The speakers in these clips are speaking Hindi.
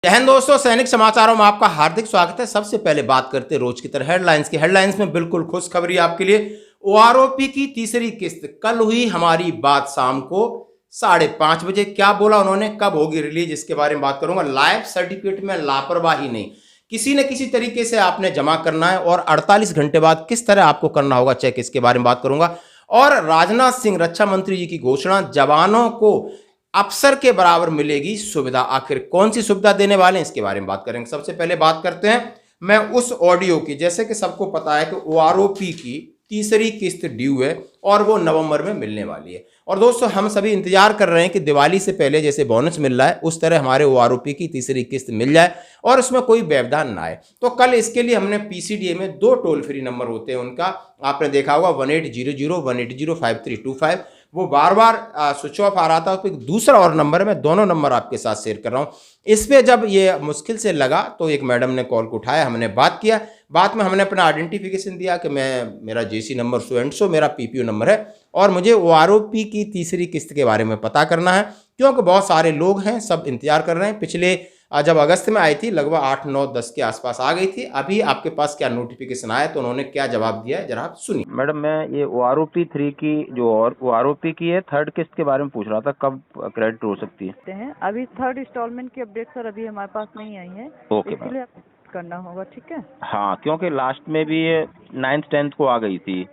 जय हिंद दोस्तों, सैनिक समाचारों में आपका हार्दिक स्वागत है। सबसे पहले बात करते हैं रोज की तरह हेडलाइंस की। हेडलाइंस में बिल्कुल खुशखबरी आपके लिए। ओआरओपी की तीसरी किस्त कल हुई हमारी बात शाम को 5:30 बजे। क्या बोला उन्होंने, कब होगी रिलीज, इसके बारे में बात करूंगा। लाइफ सर्टिफिकेट में लापरवाही नहीं, किसी न किसी तरीके से आपने जमा करना है और 48 घंटे बाद किस तरह आपको करना होगा चेक, इसके बारे में बात करूंगा। और राजनाथ सिंह रक्षा मंत्री जी की घोषणा, जवानों को अफसर के बराबर मिलेगी सुविधा। आखिर कौन सी सुविधा देने वाले हैं, इसके बारे में बात करेंगे। सबसे पहले बात करते हैं मैं उस ऑडियो की। जैसे कि सबको पता है कि ओआरओपी की तीसरी किस्त ड्यू है और वो नवंबर में मिलने वाली है। और दोस्तों, हम सभी इंतजार कर रहे हैं कि दिवाली से पहले जैसे बोनस मिल रहा है उस तरह हमारे ओआरओपी की तीसरी किस्त मिल जाए और उसमें कोई व्यवधान ना आए। तो कल इसके लिए हमने पीसीडीए में 2 टोल फ्री नंबर होते हैं उनका, आपने देखा होगा 1800 180 5325। वो बार बार स्विच ऑफ आ रहा था। तो दूसरा और नंबर है, मैं दोनों नंबर आपके साथ शेयर कर रहा हूँ। इस पे जब ये मुश्किल से लगा तो एक मैडम ने कॉल को उठाया, हमने बात किया। बाद में हमने अपना आइडेंटिफिकेशन दिया कि मेरा जेसी नंबर सो एंड सो, मेरा पीपीओ नंबर है और मुझे ओआरओपी की तीसरी किस्त के बारे में पता करना है, क्योंकि बहुत सारे लोग हैं, सब इंतजार कर रहे हैं। पिछले जब अगस्त में आई थी लगभग 8 9 10 के आसपास आ गई थी। अभी आपके पास क्या नोटिफिकेशन आया, तो उन्होंने क्या जवाब दिया है जरा आप सुनिए। मैडम, मैं ये ओआरओपी 3 की जो और ओआरओपी की है थर्ड किस्त के बारे में पूछ रहा था, कब क्रेडिट हो सकती है? हैं अभी थर्ड इंस्टॉलमेंट की अपडेट सर अभी हमारे पास नहीं आई है। ओके इसके लिए आपको करना होगा, ठीक है। हाँ, क्योंकि लास्ट में भी ये 9th 10th को आ गई थी।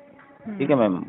ठीक है मैम।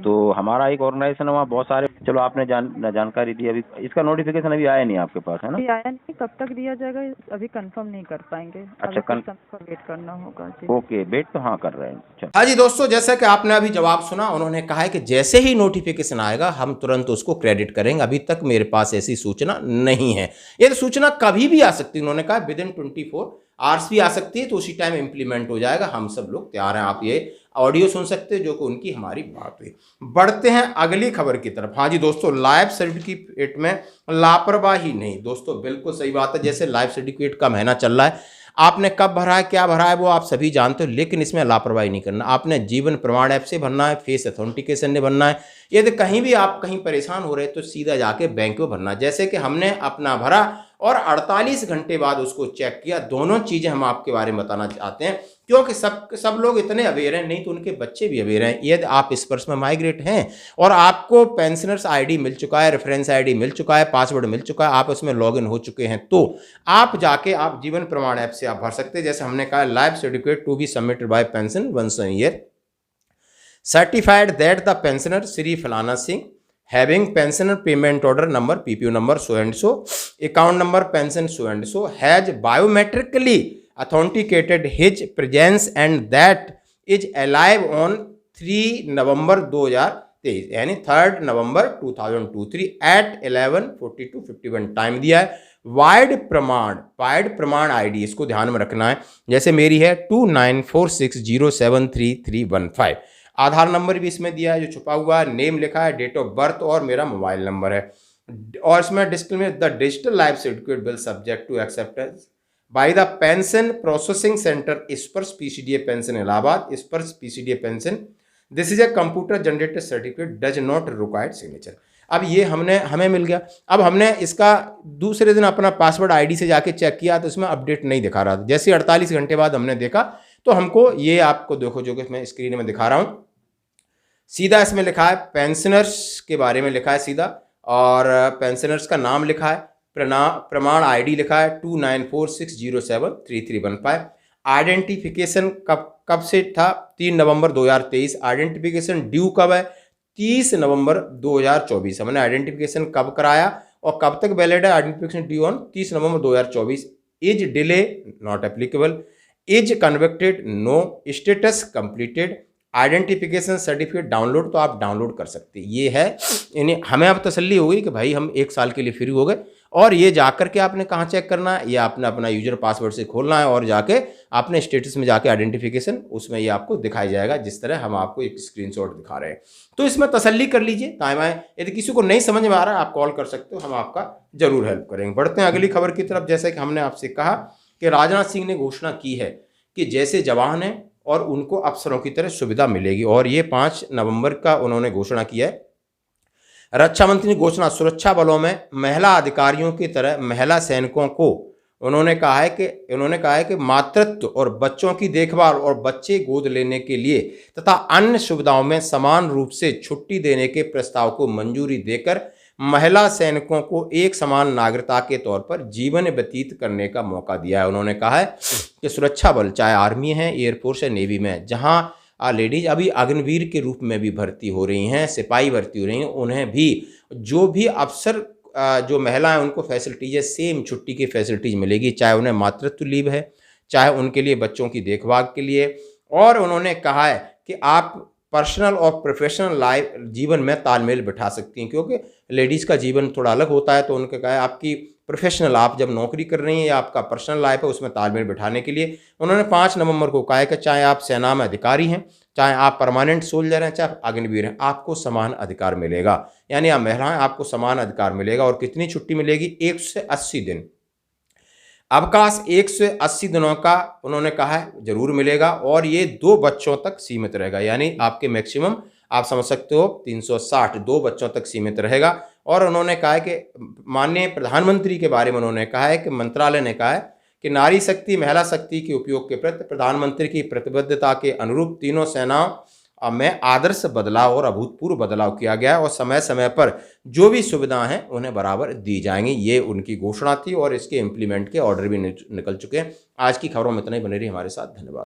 तो हमारा एक ऑर्गेनाइजेशन है, वहाँ बहुत सारे, चलो आपने जानकारी दी। अभी इसका नोटिफिकेशन अभी आया नहीं आपके पास, है ना? अभी आया नहीं, कब तक दिया जाएगा अभी कंफर्म नहीं कर पाएंगे। अच्छा, का वेट करना होगा जी। ओके, वेट तो हाँ कर रहे हैं। चलो। हाँ जी दोस्तों, जैसा कि आपने अभी जवाब सुना, उन्होंने कहा है कि जैसे ही नोटिफिकेशन आएगा हम तुरंत उसको क्रेडिट करेंगे। अभी तक मेरे पास ऐसी सूचना नहीं है। ये सूचना कभी भी आ सकती है, उन्होंने कहा विद इन 24 आवर्स भी आ सकती है, तो उसी टाइम इंप्लीमेंट हो जाएगा। हम सब लोग तैयार हैं। आप ये ऑडियो सुन सकते हैं जो कि उनकी हमारी बात हुई। बढ़ते हैं अगली खबर की तरफ। हाँ जी दोस्तों, लाइफ सर्टिफिकेट में लापरवाही नहीं। दोस्तों बिल्कुल सही बात है। जैसे लाइफ सर्टिफिकेट का महीना चल रहा है, आपने कब भरा है, क्या भरा है, वो आप सभी जानते हो, लेकिन इसमें लापरवाही नहीं करना। आपने जीवन प्रमाण ऐप से भरना है, फेस अथेंटिकेशन ने भरना है। यदि कहीं भी आप कहीं परेशान हो रहे तो सीधा जाके बैंक में भरना। जैसे कि हमने अपना भरा और 48 घंटे बाद उसको चेक किया। दोनों चीज़ें हम आपके बारे में बताना चाहते हैं, क्योंकि सब लोग इतने अवेयर हैं, नहीं तो उनके बच्चे भी अवेयर हैं। यदि आप इस पर्स में माइग्रेट हैं और आपको पेंशनर्स आईडी मिल चुका है, रेफरेंस आईडी मिल चुका है, पासवर्ड मिल चुका है, आप उसमें लॉगिन हो चुके हैं, तो आप जाके आप जीवन प्रमाण ऐप से आप भर सकते हैं। जैसे हमने कहा, life certificate to be submitted by pension once a year, certified that the pensioner Shri फलाना Singh having pensioner payment order number PPO number so and so, account number pension so and so, has biometrically authenticated his presence and that is alive on 3 November 2023, यानी 3 नवंबर 2023 at 11:42:51 टाइम दिया है। वाइड प्रमाण आईडी, इसको ध्यान में रखना है। जैसे मेरी है 2946073315। आधार नंबर भी इसमें दिया है जो छुपा हुआ है, नेम लिखा है, डेट ऑफ बर्थ और मेरा मोबाइल नंबर है। और इसमें disclaimer, the digital life certificate will subject to acceptance by the pension processing center Sparsh PCDA pension Allahabad, Sparsh PCDA pension. This is a computer generated certificate, does not required signature. अब ये हमें मिल गया। अब हमने इसका दूसरे दिन अपना पासवर्ड आईडी से जाके चेक किया तो इसमें अपडेट नहीं दिखा रहा था। जैसे 48 घंटे बाद हमने देखा तो हमको ये, आपको देखो जो कि मैं स्क्रीन में दिखा रहा हूँ, सीधा इसमें लिखा है पेंशनर्स के बारे में लिखा है सीधा, और पेंशनर्स का नाम लिखा है, प्रमाण आईडी लिखा है 2946073315। आइडेंटिफिकेशन कब से था, 3 नवंबर 2023। आइडेंटिफिकेशन ड्यू कब है, 30 नवंबर 2024। हमने आइडेंटिफिकेशन कब कराया और कब तक वैलिड है, identification due on 30 November 2024। Is delay not applicable, is convicted no, status completed, identification certificate download, तो आप डाउनलोड कर सकते हैं। ये है, यानी हमें अब तसल्ली हो गई कि भाई हम 1 साल के लिए फ्री हो गए। और ये जाकर के आपने कहाँ चेक करना है, ये आपने अपना यूजर पासवर्ड से खोलना है और जाके आपने स्टेटस में जाके आइडेंटिफिकेशन, उसमें ये आपको दिखाई जाएगा जिस तरह हम आपको एक स्क्रीनशॉट दिखा रहे हैं। तो इसमें तसल्ली कर लीजिए। टाइम आए, यदि किसी को नहीं समझ में आ रहा है आप कॉल कर सकते हो, हम आपका जरूर हेल्प करेंगे। बढ़ते हैं अगली खबर की तरफ। जैसे कि हमने आपसे कहा कि राजनाथ सिंह ने घोषणा की है कि जैसे जवान हैं और उनको अफसरों की तरह सुविधा मिलेगी, और ये 5 नवंबर का उन्होंने घोषणा किया है। रक्षा मंत्री ने घोषणा, सुरक्षा बलों में महिला अधिकारियों की तरह महिला सैनिकों को उन्होंने कहा है कि मातृत्व और बच्चों की देखभाल और बच्चे गोद लेने के लिए तथा अन्य सुविधाओं में समान रूप से छुट्टी देने के प्रस्ताव को मंजूरी देकर महिला सैनिकों को एक समान नागरिकता के तौर पर जीवन व्यतीत करने का मौका दिया है। उन्होंने कहा है कि सुरक्षा बल, चाहे आर्मी है, एयरफोर्स है, नेवी में, जहां लेडीज अभी अग्निवीर के रूप में भी भर्ती हो रही हैं, सिपाही भर्ती हो रही हैं, उन्हें भी जो भी अफसर जो महिलाएं उनको फैसिलिटीज है, सेम छुट्टी की फैसिलिटीज मिलेगी, चाहे उन्हें मातृत्व लीव है, चाहे उनके लिए बच्चों की देखभाल के लिए। और उन्होंने कहा है कि आप पर्सनल और प्रोफेशनल लाइफ जीवन में तालमेल बिठा सकती हैं, क्योंकि लेडीज़ का जीवन थोड़ा अलग होता है। तो उनका कहा है आपकी प्रोफेशनल, आप जब नौकरी कर रही हैं या आपका पर्सनल लाइफ है, उसमें तालमेल बिठाने के लिए उन्होंने 5 नवंबर को कहा है कि चाहे आप सेना में अधिकारी हैं, चाहे आप परमानेंट सोल्जर हैं, चाहे अग्निवीर हैं, आपको समान अधिकार मिलेगा। यानी आप महिलाएं, आपको समान अधिकार मिलेगा। और कितनी छुट्टी मिलेगी? 180 दिन अवकाश, 180 दिनों का उन्होंने कहा है जरूर मिलेगा। और ये 2 बच्चों तक सीमित रहेगा, यानी आपके मैक्सिमम आप समझ सकते हो 360, 2 बच्चों तक सीमित रहेगा। और उन्होंने कहा है कि माननीय प्रधानमंत्री के बारे में उन्होंने कहा है कि मंत्रालय ने कहा है कि नारी शक्ति, महिला शक्ति के उपयोग के प्रति प्रधानमंत्री की प्रतिबद्धता के अनुरूप तीनों सेनाओं में आदर्श बदलाव और अभूतपूर्व बदलाव किया गया है और समय समय पर जो भी सुविधाएं हैं उन्हें बराबर दी जाएंगी। ये उनकी घोषणा थी और इसके इम्प्लीमेंट के ऑर्डर भी निकल चुके हैं। आज की खबरों में इतना ही। बने रही हमारे साथ। धन्यवाद।